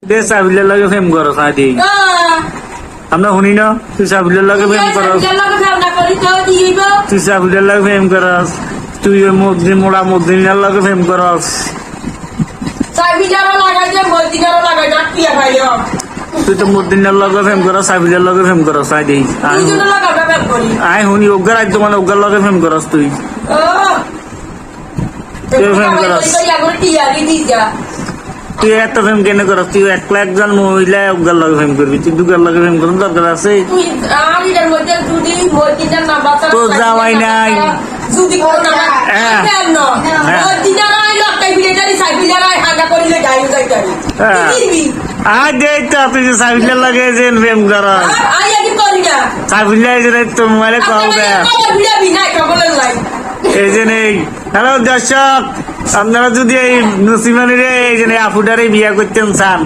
দে সাবিলের লাগে ফেম করস আদি আমরা শুনি না তুই সাবিলের লাগে ফেম করস তুই সাবিলের লাগে ফেম করস তুই মকদিন মোড়া মকদিনের লাগে ফেম করস তুই তো মকদিনের লাগে ফেম করস সাবিলের লাগে ফেম করস আদি আই শুনি অজ্ঞার আজ মানে অজ্ঞার লাগে ফেম করস তুই ফেম করস তুই এত ফেম কেন করস তুই একলা একজন মহিলা অজ্ঞার লাগে ফেম করবি তুই দুগার লাগে ফেম করার দরকার আছে তোর জামাই নাই আজ তুই সাবিলের লাগে যে ফেম করস সাবিল্লা তোর মোবাইলে কল দেয় এই যে নেই হ্যালো দর্শক আপনারা যদি এই নসিমানিরে এই যে আপুটারে বিয়া করতেন চান